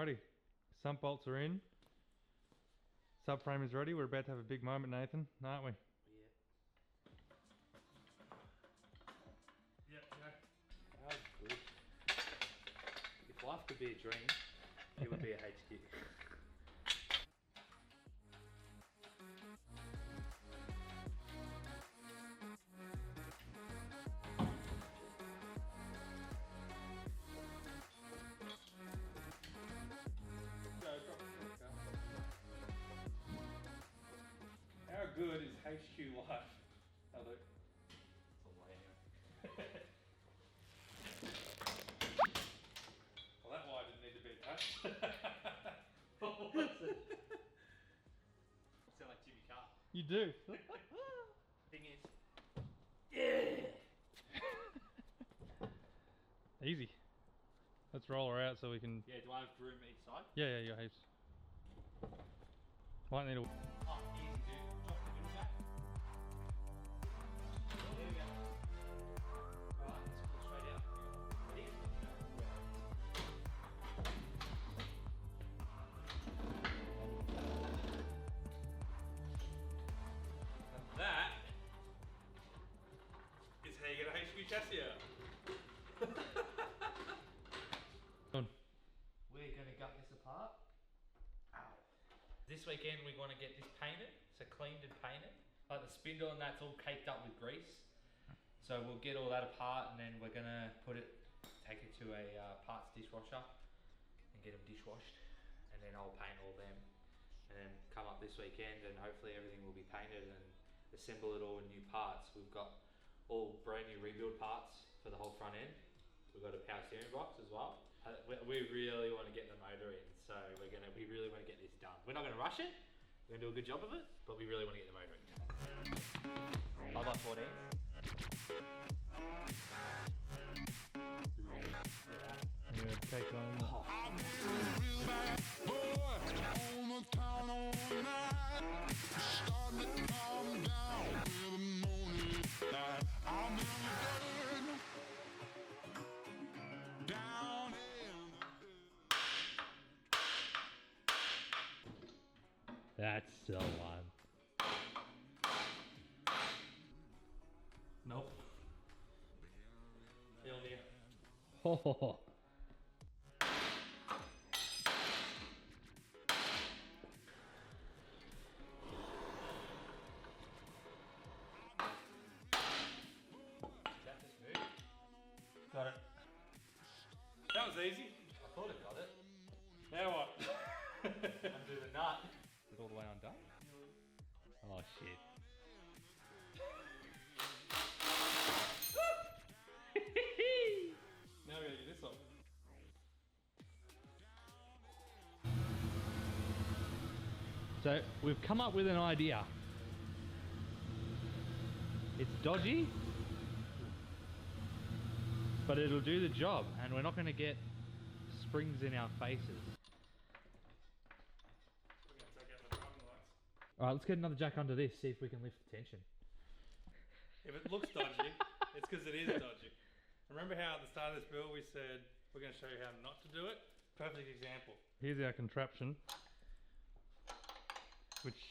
Alrighty, sump bolts are in. Subframe is ready. We're about to have a big moment, Nathan, aren't we? Yeah. Yep, yeah. That was good. If life could be a dream, it would be a HQ. How good is HQ life? I'll do. It's a way anyway. Well, that wire didn't need to be touched. What was it? I sound like Jimmy Carr. You do. Thing is, yeah. Easy. Let's roll her out so we can. Yeah. Do I have room each side? Yeah, you got heaps. Might need a. Oh, easy, dude. Drop the middle back. There we go. Alright, let's pull straight out. Ready? And that is how you get a HQ chassis out. We're gonna gut this apart. Ow. This weekend we're gonna get this painted, so cleaned and painted. Like the spindle and that's all caked up with grease. So we'll get all that apart and then we're gonna take it to a parts dishwasher and get them dishwashed. And then I'll paint all them. And then come up this weekend and hopefully everything will be painted and assemble it all in new parts. We've got all brand new rebuild parts for the whole front end. We've got a power steering box as well. We really want to get the motor in, so we really want to get this done. We're not going to rush it. We're going to do a good job of it, but we really want to get the motor in. 5x14. I'm gonna take on. That's the one. Nope. Still near. Oh. That just moved. Got it. That was easy. I thought it got it. Now what? Undo the nut. Is it all the way undone? Oh shit. Now we gotta get this off. So we've come up with an idea. It's dodgy, but it'll do the job, and we're not going to get springs in our faces. We're going to take out the driving lights. Alright, let's get another jack under this, see if we can lift the tension. If it looks dodgy, it's because it is dodgy. Remember how at the start of this build we said we're going to show you how not to do it? Perfect example. Here's our contraption, which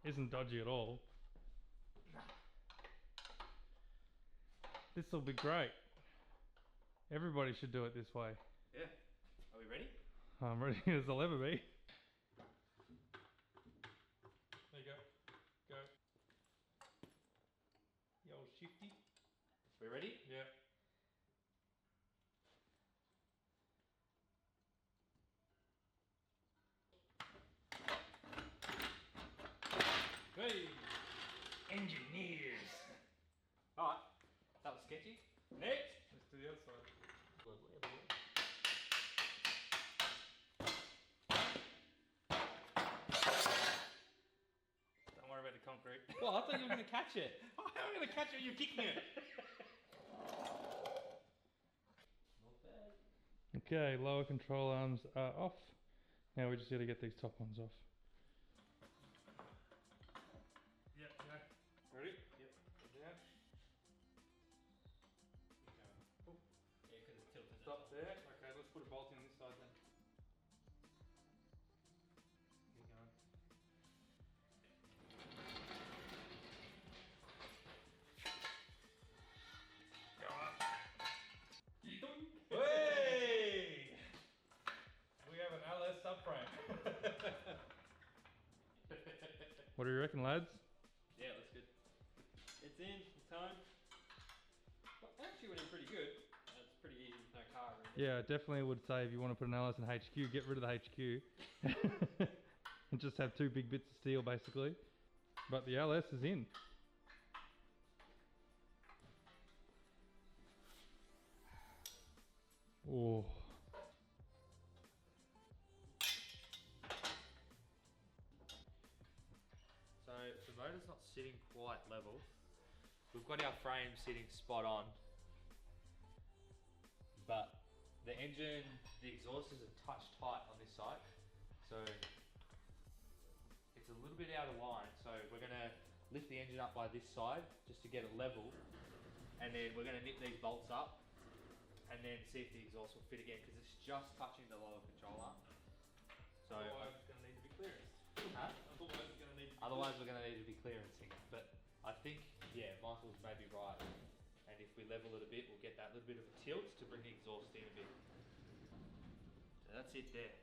isn't dodgy at all. This will be great. Everybody should do it this way. Yeah. Are we ready? I'm ready as I'll ever be. There you go. Go. The old shifty. We ready? Yeah. Hey! Engineers! Alright, that was sketchy. Next! Let's do the other side. Don't worry about the concrete. Well, I thought you were going to catch it. How am I going to catch it when you're kicking it? Not bad. Okay, lower control arms are off. Now we just got to get these top ones off. Yep, yeah. Ready? Yep. Yeah. Yeah, because it's tilted. Stop there. Okay, let's put a bolt in this side then. What do you reckon, lads? Yeah, looks good. It's in. It's home. Well, it actually went in pretty good. It's pretty easy with no car really. Yeah, I definitely would say if you want to put an LS in HQ, get rid of the HQ. And just have two big bits of steel basically. But the LS is in. Oh. So the motor's not sitting quite level. We've got our frame sitting spot on. But the engine, the exhaust is a touch tight on this side. So it's a little bit out of line. So we're gonna lift the engine up by this side just to get it level. And then we're gonna nip these bolts up and then see if the exhaust will fit again because it's just touching the lower control arm. So Otherwise it's going to need to be clearanced. Huh? Otherwise it's going to need to be Otherwise we're going to need to be clearancing it. But I think, yeah, Michael's maybe right. And if we level it a bit, we'll get that little bit of a tilt to bring the exhaust in a bit. So that's it there.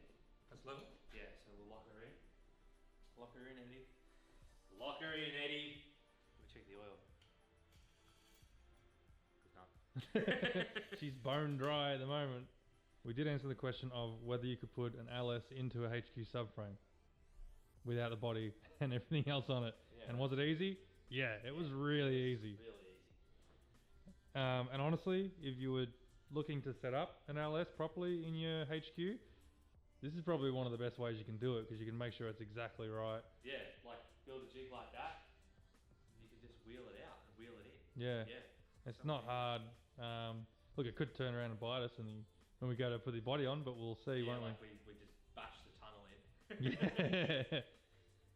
That's level. Yeah, so we'll lock her in. Lock her in, Eddie. Lock her in, Eddie. Let me check the oil. Good enough. She's bone dry at the moment. We did answer the question of whether you could put an LS into a HQ subframe without the body and everything else on it. Yeah, And was it easy? Yeah, it was really easy. Really easy. And honestly, if you were looking to set up an LS properly in your HQ, this is probably one of the best ways you can do it because you can make sure it's exactly right. Yeah, like build a jig like that. You can just wheel it out and wheel it in. Yeah, Yeah. it's not hard. Look, it could turn around and bite us when we go to put the body on, but we'll see, Yeah, won't like we just bash the tunnel in. we? Yeah.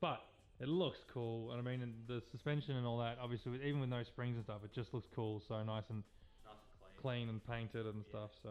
But it looks cool, and I mean, and the suspension and all that, obviously, even with no springs and stuff, it just looks cool, so nice and Nice and clean. and painted and Yeah. stuff, so.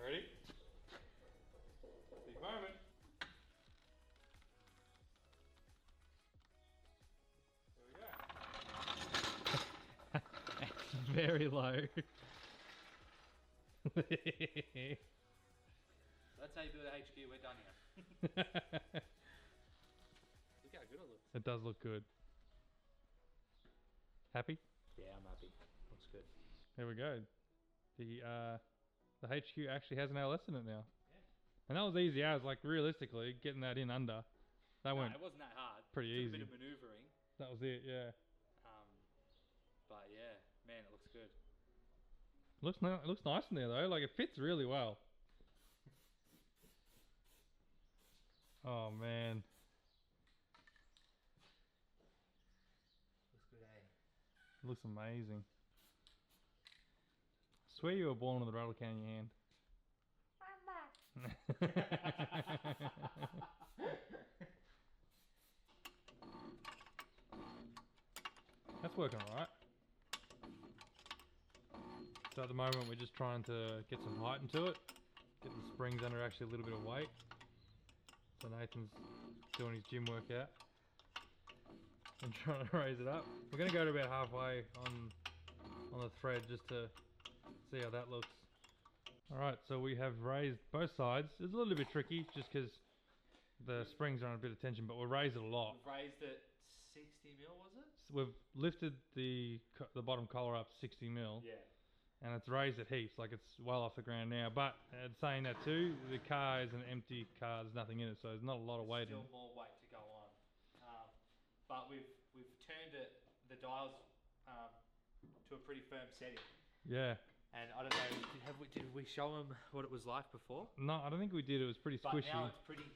Ready? Big moment. There we go. Very low. That's how you build a HQ. We're done here. Look how good it looks. It does look good. Happy? Yeah, I'm happy. Looks good. There we go. The HQ actually has an LS in it now. Yeah. And that was easy as, like, realistically, getting that in under. That went it wasn't that hard. pretty Took easy. a bit of manoeuvring. That was it, yeah. But yeah, man, it looks good. It looks nice in there, though. Like, it fits really well. Oh, man. Looks good, eh? It looks amazing. I swear you were born with a rattle can in your hand. That's working alright. So at the moment we're just trying to get some height into it. Get the springs under actually a little bit of weight. So Nathan's doing his gym workout and trying to raise it up. We're going to go to about halfway on the thread just to see how that looks. Alright, so we have raised both sides. It's a little bit tricky just because the springs are on a bit of tension, but we'll raise it a lot. We've raised it 60 mil, was it? So we've lifted the bottom collar up 60 mil. Yeah. And it's raised at heaps, like it's well off the ground now. But saying that too, the car is an empty car, there's nothing in it, so there's not a lot of weight in Still it. more weight to go on. But we've turned it, the dials to a pretty firm setting. Yeah. And I don't know, did we show them what it was like before? No, I don't think we did. It was pretty But squishy. now it's pretty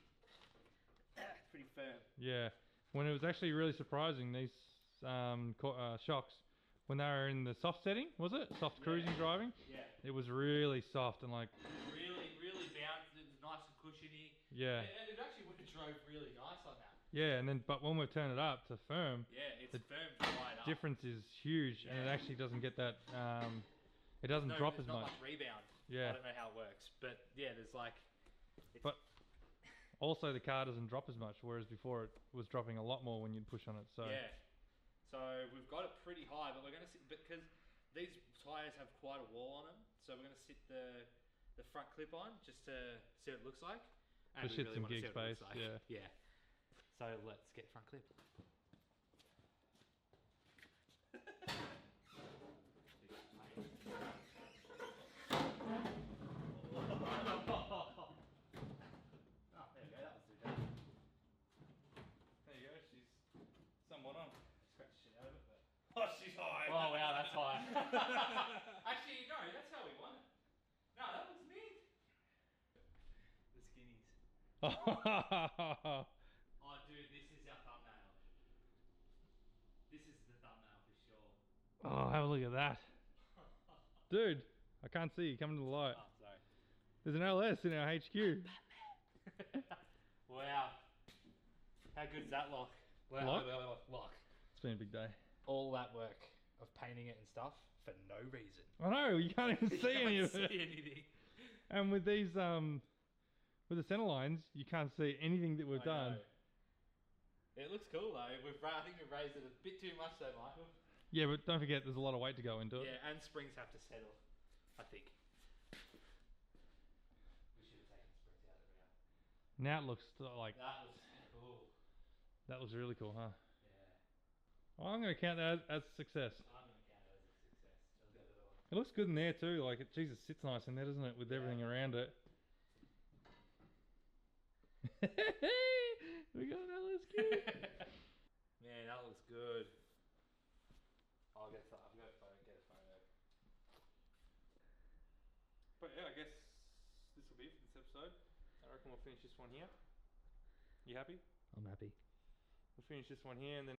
firm. Yeah. When it was actually really surprising, these shocks, when they were in the soft setting, was it? Soft cruising driving? Yeah. It was really soft and like... Really bounced. It was nice and cushiony. Yeah. And it actually would have drove really nice on that. Yeah, and then, but when we've turned it up to firm... Yeah, it's firm right up. difference is huge, and it actually doesn't get that... it doesn't drop as not much. much rebound. Yeah. I don't know how it works. But yeah, there's like... But also the car doesn't drop as much, whereas before it was dropping a lot more when you'd push on it. So yeah. So we've got it pretty high, but we're going to sit... Because these tyres have quite a wall on them, so we're going to sit the front clip on just to see what it looks like. And for we shits really and want to see gigs what it space, looks like. yeah. Yeah. So let's get front clip. Somewhat on. Scratch the shit out of it, but... Oh, she's high. Oh wow, that's high. Actually, no, that's how we want it. No, that looks mid. The skinnies. Oh dude, this is our thumbnail. This is the thumbnail for sure. Oh, have a look at that. Dude, I can't see you. Come to the light. Oh, sorry. There's an LS in our HQ. Wow. How good is that lock? Lock. It's been a big day. All that work of painting it and stuff for no reason. I know, you can't even see any of it. See anything. And with these, with the center lines, you can't see anything that we've done. Know. It looks cool though. I think we've raised it a bit too much though, Michael. Yeah, but don't forget, there's a lot of weight to go into it. Yeah, and springs have to settle, I think. We should have taken the springs out of it Now it looks like... That looks cool. That looks really cool, huh? Yeah. Well, I'm going to count that as a success. I'm going to count it as a success. Let's go to the one. It looks good in there too. Like, Jesus, sits nice in there, doesn't it? With everything around it. We got an LS kit. Man, that looks good. I'll get a photo. But yeah, I guess this will be it for this episode. I reckon we'll finish this one here. You happy? I'm happy. We'll finish this one here and then